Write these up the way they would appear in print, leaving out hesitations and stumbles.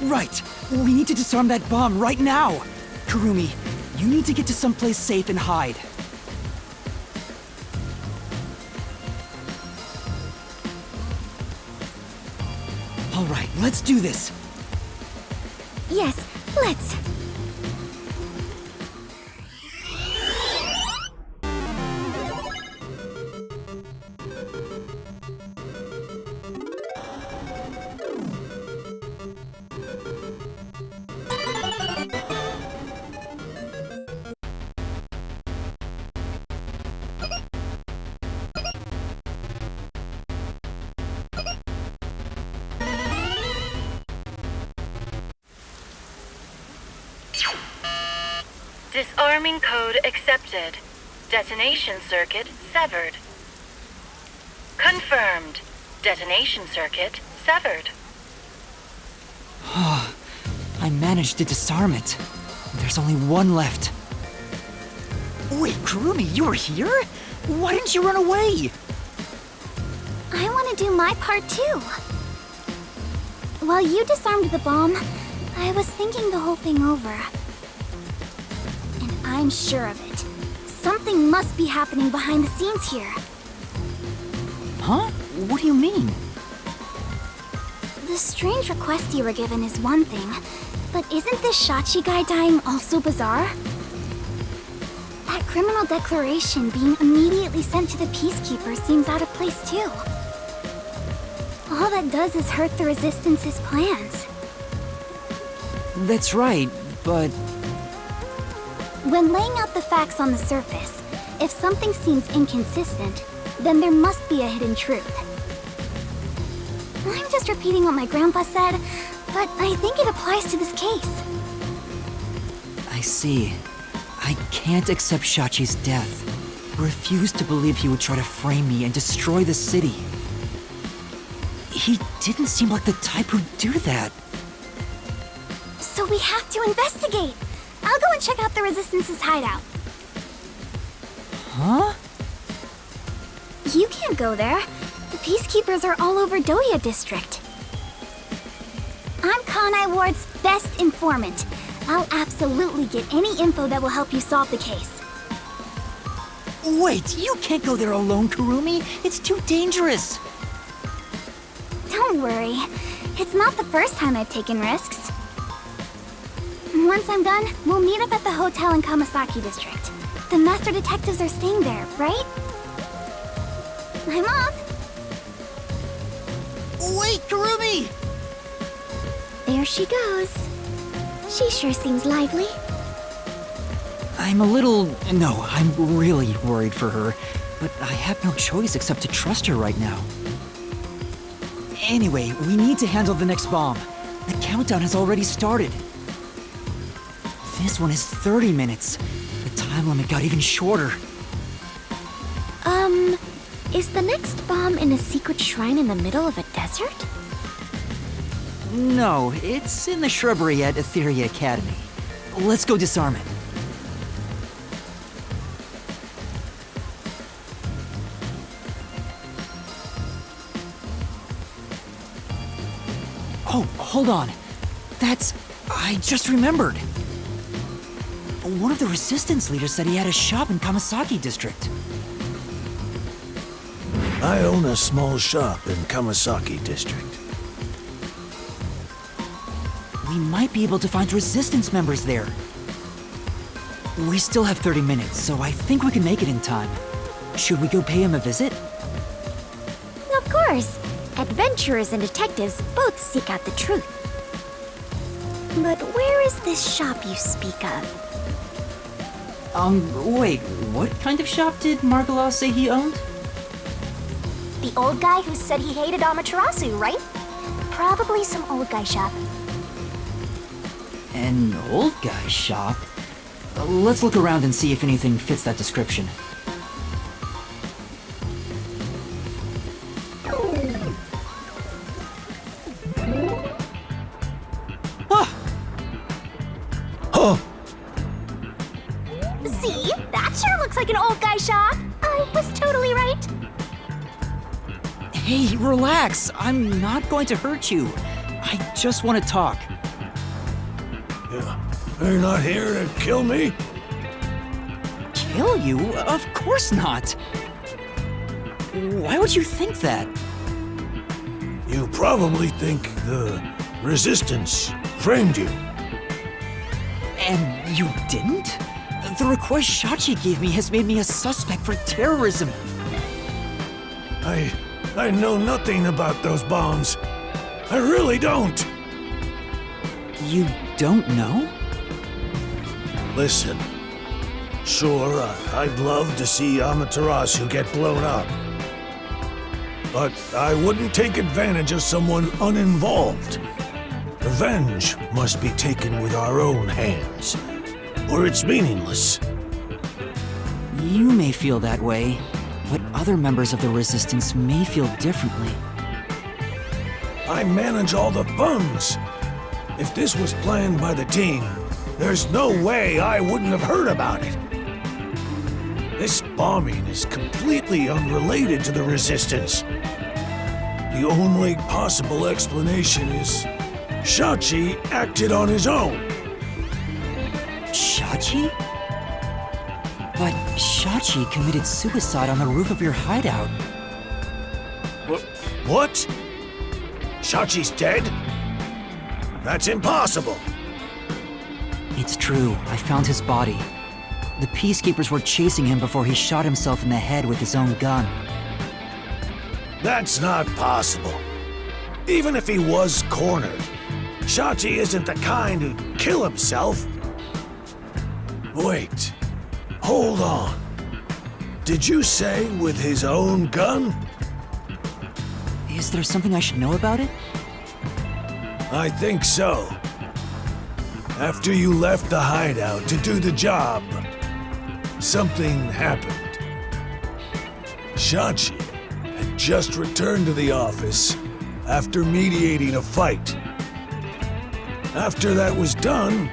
Right. We need to disarm that bomb right now. Kurumi, you need to get to someplace safe and hide. All right, let's do this. Yes, let's. Disarming code accepted. Detonation circuit severed. Confirmed. Detonation circuit severed. I managed to disarm it. There's only one left. Wait, Kurumi, you were here? Why didn't you run away? I want to do my part too. While you disarmed the bomb, I was thinking the whole thing over. And I'm sure of it. Something must be happening behind the scenes here. Huh? What do you mean? The strange request you were given is one thing, but isn't this Shachi guy dying also bizarre? That criminal declaration being immediately sent to the Peacekeeper seems out of place too. All that does is hurt the Resistance's plans. That's right, but... When laying out the facts on the surface, if something seems inconsistent, then there must be a hidden truth. I'm just repeating what my grandpa said, but I think it applies to this case. I see. I can't accept Shachi's death. Refuse to believe he would try to frame me and destroy the city. He didn't seem like the type who'd do that. So we have to investigate. I'll go and check out the Resistance's hideout. Huh? You can't go there. The Peacekeepers are all over Doya District. I'm Kanai Ward's best informant. I'll absolutely get any info that will help you solve the case. Wait, you can't go there alone, Kurumi. It's too dangerous. Don't worry. It's not the first time I've taken risks. Once I'm done, we'll meet up at the hotel in Kamasaki District. The master detectives are staying there, right? I'm off. Wait, Kurumi! There she goes. She sure seems lively. I'm really worried for her, but I have no choice except to trust her right now. Anyway, we need to handle the next bomb. The countdown has already started. This one is 30 minutes. The time limit got even shorter. Is the next bomb in a secret shrine in the middle of a desert? No, it's in the shrubbery at Etheria Academy. Let's go disarm it. Oh, hold on. I just remembered. One of the Resistance leaders said he had a shop in Kamasaki District. I own a small shop in Kamasaki District. We might be able to find Resistance members there. We still have 30 minutes, so I think we can make it in time. Should we go pay him a visit? Of course. Adventurers and detectives both seek out the truth. But where is this shop you speak of? Wait, what kind of shop did Margulaw say he owned? The old guy who said he hated Amaterasu, right? Probably some old guy shop. An old guy shop? Let's look around and see if anything fits that description. See? That sure looks like an old guy shop. I was totally right. Hey, relax. I'm not going to hurt you. I just want to talk. You're not here to kill me? Kill you? Of course not. Why would you think that? You probably think the Resistance framed you. And you didn't? The request Shachi gave me has made me a suspect for terrorism. I know nothing about those bombs. I really don't. You don't know? Listen, sure, I'd love to see Amaterasu get blown up. But I wouldn't take advantage of someone uninvolved. Revenge must be taken with our own hands, or it's meaningless. You may feel that way, but other members of the Resistance may feel differently. I manage all the funds. If this was planned by the team, there's no way I wouldn't have heard about it. This bombing is completely unrelated to the Resistance. The only possible explanation is Shachi acted on his own. Shachi? But Shachi committed suicide on the roof of your hideout. What? Shachi's dead? That's impossible. It's true. I found his body. The Peacekeepers were chasing him before he shot himself in the head with his own gun. That's not possible. Even if he was cornered, Shachi isn't the kind who'd kill himself. Wait. Hold on. Did you say with his own gun? Is there something I should know about it? I think so. After you left the hideout to do the job, something happened. Shachi had just returned to the office after mediating a fight. After that was done,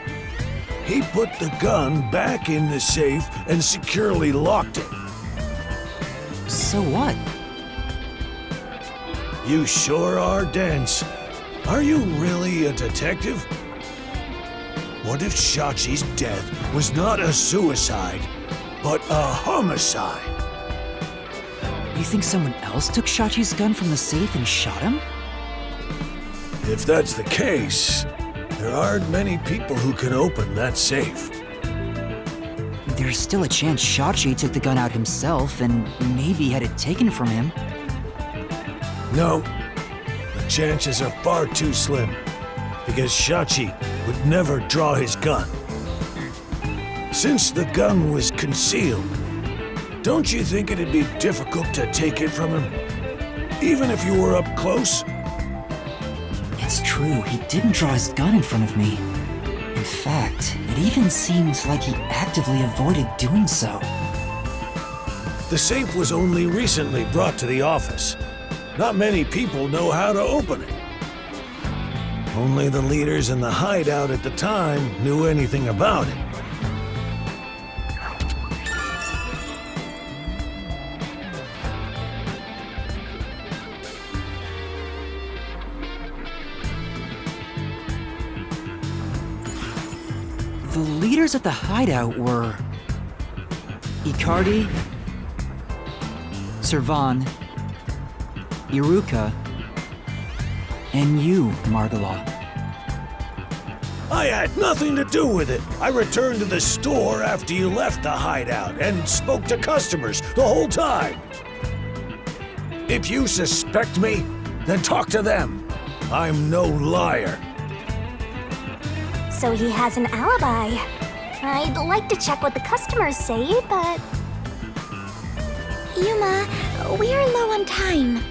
he put the gun back in the safe and securely locked it. So what? You sure are dense. Are you really a detective? What if Shachi's death was not a suicide, but a homicide? You think someone else took Shachi's gun from the safe and shot him? If that's the case, there aren't many people who can open that safe. There's still a chance Shachi took the gun out himself and maybe had it taken from him. No, the chances are far too slim, because Shachi would never draw his gun. Since the gun was concealed, don't you think it'd be difficult to take it from him? Even if you were up close? It's true, he didn't draw his gun in front of me. In fact, it even seems like he actively avoided doing so. The safe was only recently brought to the office. Not many people know how to open it. Only the leaders in the hideout at the time knew anything about it. The leaders at the hideout were Icardi, Servan, Iruka, and you, Margulaw. I had nothing to do with it. I returned to the store after you left the hideout and spoke to customers the whole time. If you suspect me, then talk to them. I'm no liar. So he has an alibi. I'd like to check what the customers say, but... Yuma, we are low on time.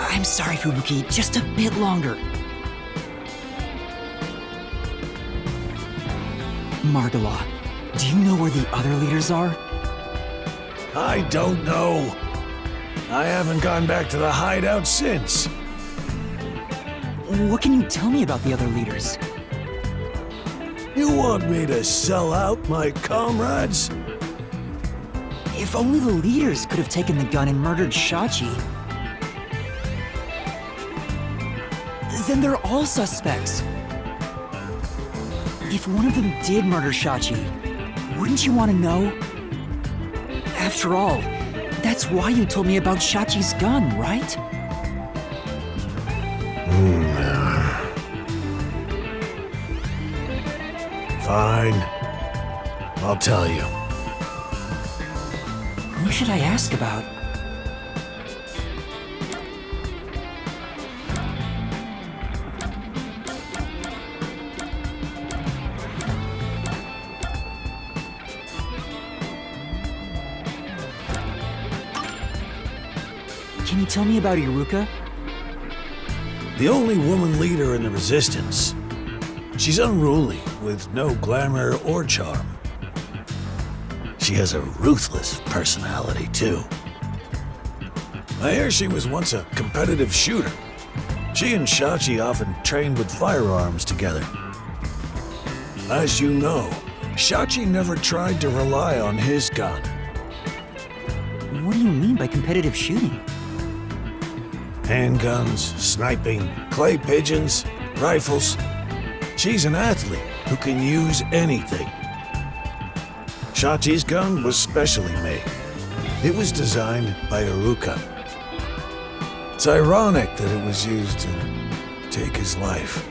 I'm sorry, Fubuki, just a bit longer. Margulaw, do you know where the other leaders are? I don't know. I haven't gone back to the hideout since. What can you tell me about the other leaders? You want me to sell out my comrades? If only the leaders could have taken the gun and murdered Shachi. Then they're all suspects. If one of them did murder Shachi, wouldn't you want to know? After all, that's why you told me about Shachi's gun, right? Fine. I'll tell you. Who should I ask about? Can you tell me about Iruka? The only woman leader in the Resistance. She's unruly, with no glamour or charm. She has a ruthless personality, too. I hear she was once a competitive shooter. She and Shachi often trained with firearms together. As you know, Shachi never tried to rely on his gun. What do you mean by competitive shooting? Handguns, sniping, clay pigeons, rifles. She's an athlete who can use anything. Shachi's gun was specially made. It was designed by Iruka. It's ironic that it was used to take his life.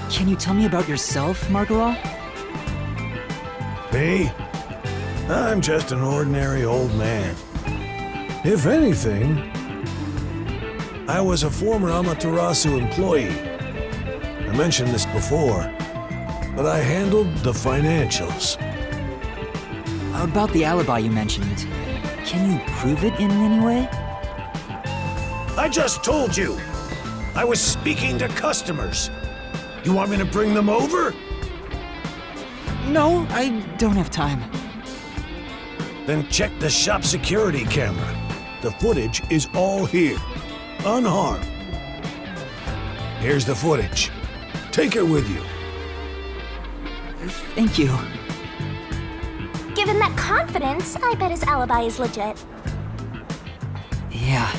Can you tell me about yourself, Margulaw? Me? I'm just an ordinary old man. If anything, I was a former Amaterasu employee. I mentioned this before, but I handled the financials. About the alibi you mentioned. Can you prove it in any way? I just told you! I was speaking to customers. You want me to bring them over? No, I don't have time. Then check the shop security camera. The footage is all here, unharmed. Here's the footage. Take it with you. Thank you. Given that confidence, I bet his alibi is legit. Yeah.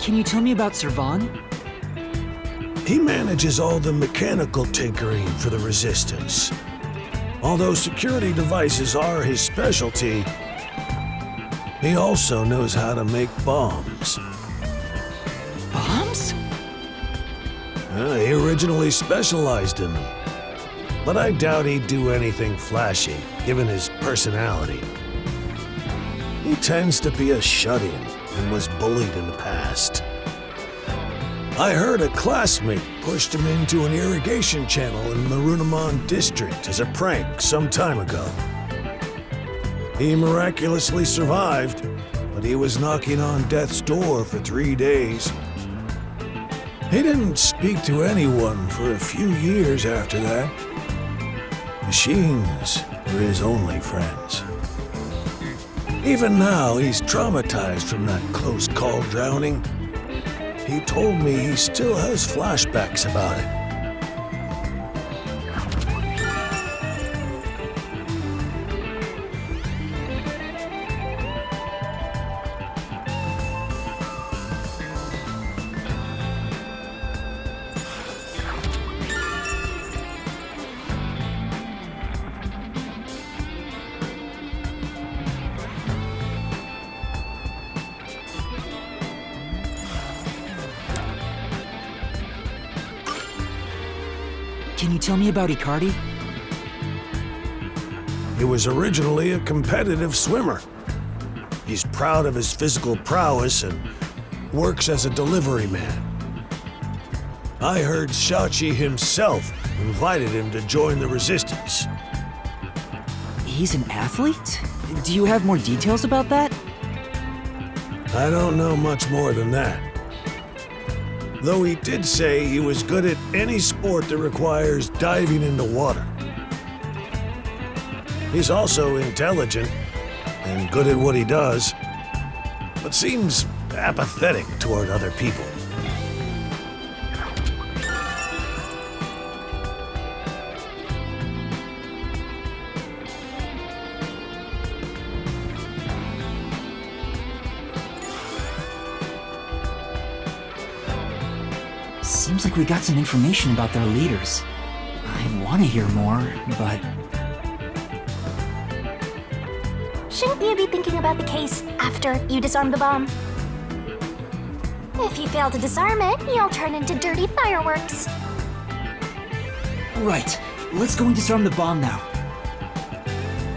Can you tell me about Servan? He manages all the mechanical tinkering for the Resistance. Although security devices are his specialty, he also knows how to make bombs. Bombs? He originally specialized in them, but I doubt he'd do anything flashy, given his personality. He tends to be a shut-in and was bullied in the past. I heard a classmate pushed him into an irrigation channel in Marunamon district as a prank some time ago. He miraculously survived, but he was knocking on death's door for 3 days. He didn't speak to anyone for a few years after that. Machines were his only friends. Even now, he's traumatized from that close call drowning. He told me he still has flashbacks about it. Can you tell me about Icardi? He was originally a competitive swimmer. He's proud of his physical prowess and works as a delivery man. I heard Shachi himself invited him to join the Resistance. He's an athlete? Do you have more details about that? I don't know much more than that. Though he did say he was good at any sport that requires diving into water. He's also intelligent and good at what he does, but seems apathetic toward other people. Seems like we got some information about their leaders. I want to hear more, but... Shouldn't you be thinking about the case after you disarm the bomb? If you fail to disarm it, you'll turn into dirty fireworks. Right. Let's go and disarm the bomb now.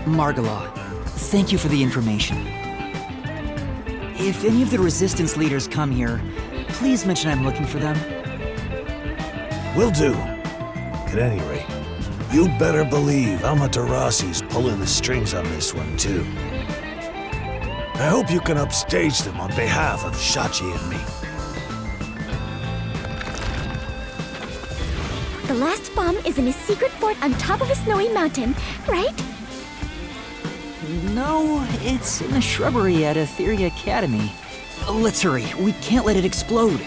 Margulaw, thank you for the information. If any of the Resistance leaders come here, please mention I'm looking for them. Will do. At any rate, you better believe Amaterasu's pulling the strings on this one, too. I hope you can upstage them on behalf of Shachi and me. The last bomb is in a secret fort on top of a snowy mountain, right? No, it's in the shrubbery at Etheria Academy. Let's hurry. We can't let it explode.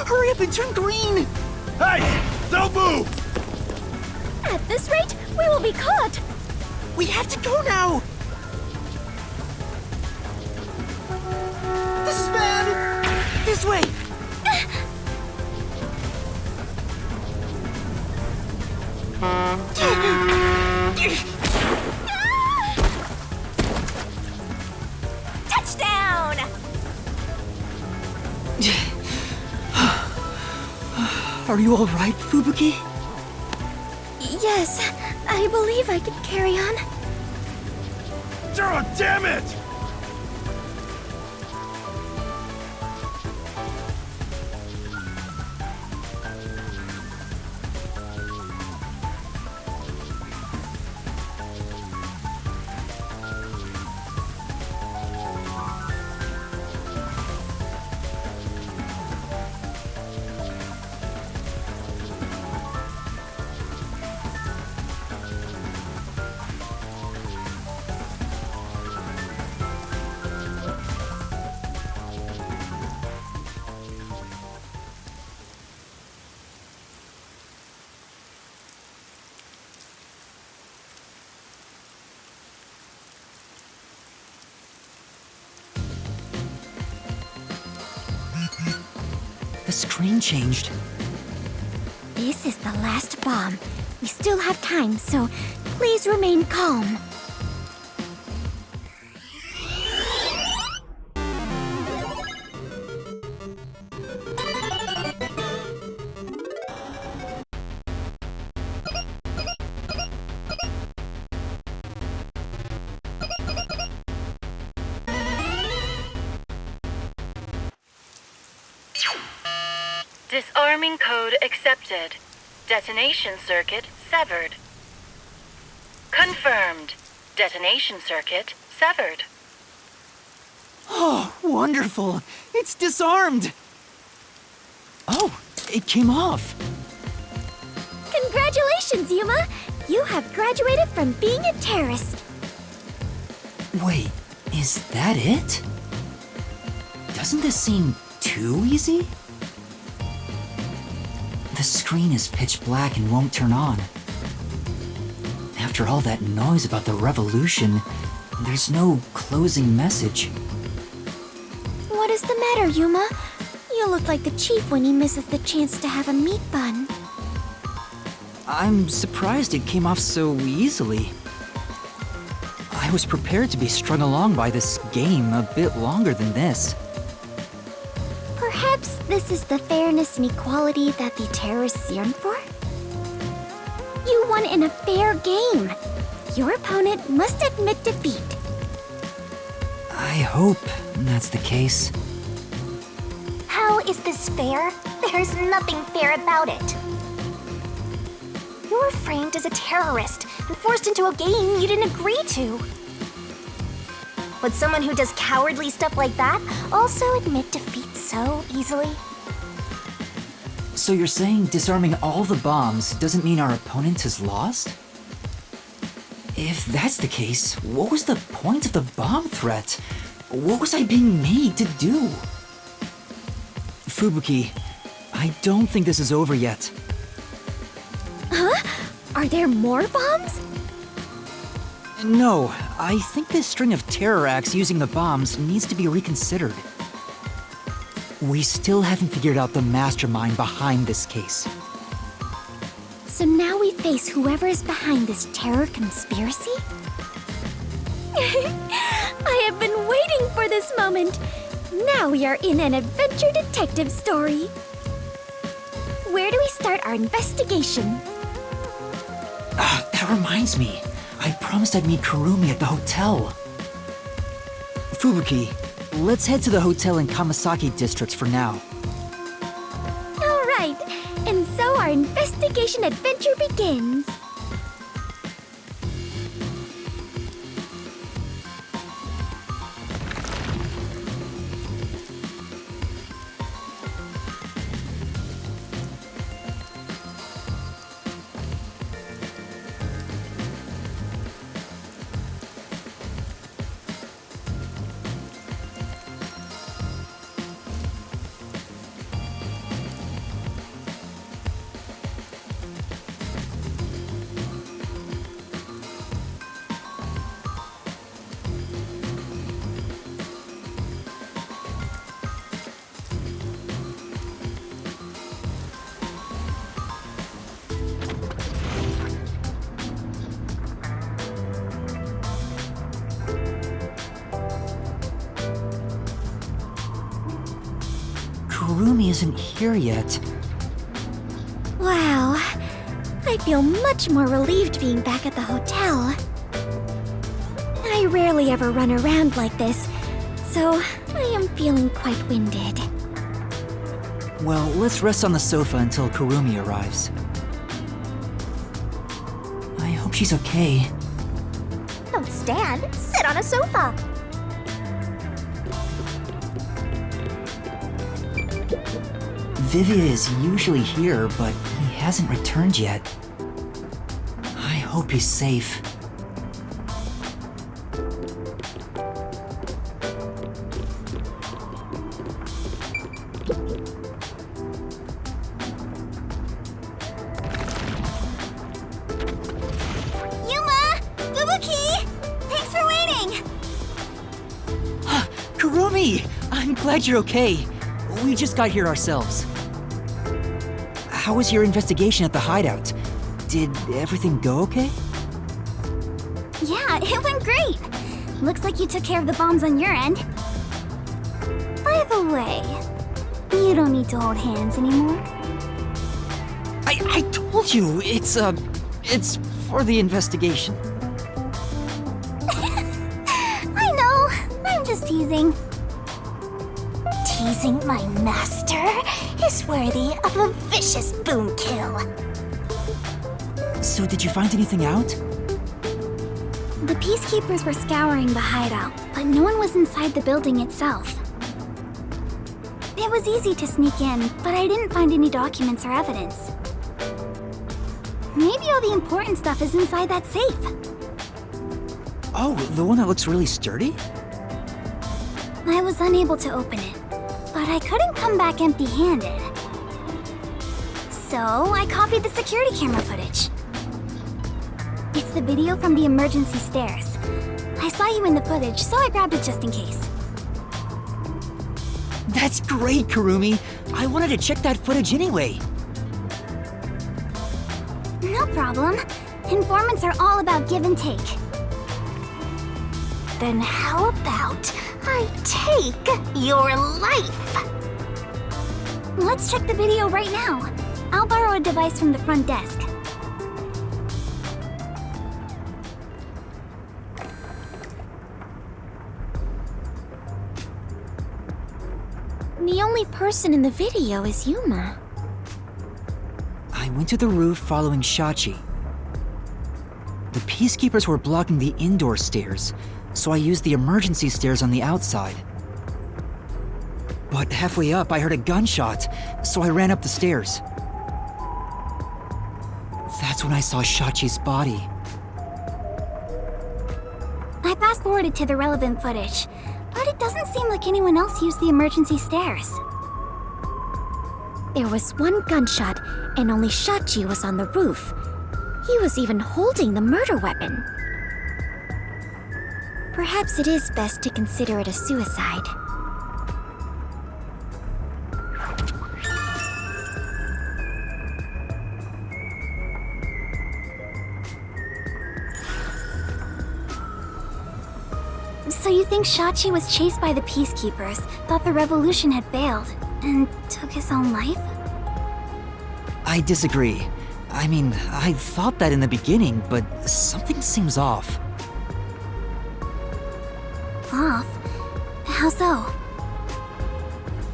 Hurry up and turn green! Hey! Don't move! At this rate, we will be caught! We have to go now! This is bad! This way! Touchdown! Are you all right, Fubuki? Yes, I believe I can carry on. Oh, damn it! The screen changed. This is the last bomb. We still have time, so please remain calm. Disarming code accepted. Detonation circuit severed. Confirmed. Detonation circuit severed. Oh, wonderful! It's disarmed! Oh, it came off! Congratulations, Yuma! You have graduated from being a terrorist. Wait, is that it? Doesn't this seem too easy? The screen is pitch black and won't turn on. After all that noise about the revolution, there's no closing message. What is the matter, Yuma? You look like the chief when he misses the chance to have a meat bun. I'm surprised it came off so easily. I was prepared to be strung along by this game a bit longer than this. Perhaps this is the fairness and equality that the terrorists yearn for? You won in a fair game. Your opponent must admit defeat. I hope that's the case. How is this fair? There's nothing fair about it. You were framed as a terrorist and forced into a game you didn't agree to. Would someone who does cowardly stuff like that also admit defeat so easily? So you're saying disarming all the bombs doesn't mean our opponent has lost? If that's the case, what was the point of the bomb threat? What was I being made to do? Fubuki, I don't think this is over yet. Huh? Are there more bombs? No, I think this string of terror acts using the bombs needs to be reconsidered. We still haven't figured out the mastermind behind this case. So now we face whoever is behind this terror conspiracy? I have been waiting for this moment. Now we are in an adventure detective story. Where do we start our investigation? That reminds me. I promised I'd meet Kurumi at the hotel. Fubuki, let's head to the hotel in Kamasaki district for now. All right, and so our investigation adventure begins. Kurumi isn't here yet. Wow, I feel much more relieved being back at the hotel. I rarely ever run around like this, so I am feeling quite winded. Well, let's rest on the sofa until Kurumi arrives. I hope she's okay. Don't stand, sit on a sofa. Vivia is usually here, but he hasn't returned yet. I hope he's safe. Yuma! Fubuki! Thanks for waiting! Kurumi! I'm glad you're okay. We just got here ourselves. How was your investigation at the hideout? Did everything go okay? Yeah, it went great. Looks like you took care of the bombs on your end. By the way, you don't need to hold hands anymore. I told you, it's for the investigation. I know, I'm just teasing. Teasing my master is worthy of a vicious boom kill. So did you find anything out? The peacekeepers were scouring the hideout, but no one was inside the building itself. It was easy to sneak in, but I didn't find any documents or evidence. Maybe all the important stuff is inside that safe. Oh, the one that looks really sturdy? I was unable to open it, but I couldn't come back empty-handed. So I copied the security camera footage. It's the video from the emergency stairs. I saw you in the footage, so I grabbed it just in case. That's great, Kurumi. I wanted to check that footage anyway. No problem. Informants are all about give and take. Then how about I take your life? Let's check the video right now. I'll borrow a device from the front desk. The only person in the video is Yuma. I went to the roof following Shachi. The peacekeepers were blocking the indoor stairs, so I used the emergency stairs on the outside. But halfway up, I heard a gunshot, so I ran up the stairs. That's when I saw Shachi's body. I fast-forwarded to the relevant footage, but it doesn't seem like anyone else used the emergency stairs. There was one gunshot, and only Shachi was on the roof. He was even holding the murder weapon. Perhaps it is best to consider it a suicide. So you think Shachi was chased by the peacekeepers, thought the revolution had failed, and took his own life? I disagree. I mean, I thought that in the beginning, but something seems off. Off? How so?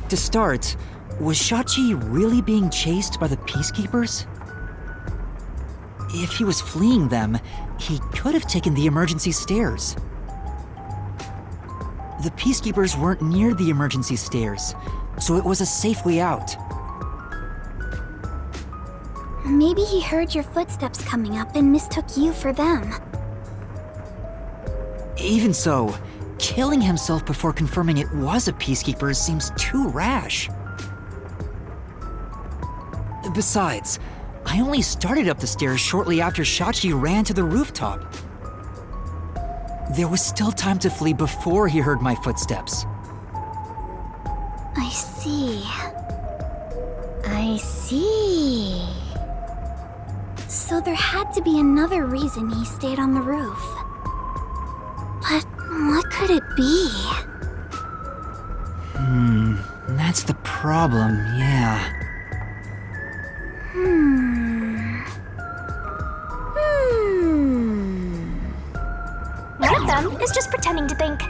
To start, was Shachi really being chased by the peacekeepers? If he was fleeing them, he could have taken the emergency stairs. The peacekeepers weren't near the emergency stairs, so it was a safe way out. Maybe he heard your footsteps coming up and mistook you for them. Even so, killing himself before confirming it was a peacekeeper seems too rash. Besides, I only started up the stairs shortly after Shachi ran to the rooftop. There was still time to flee before he heard my footsteps. I see. I see. So there had to be another reason he stayed on the roof. But what could it be? That's the problem, yeah. One of them is just pretending to think.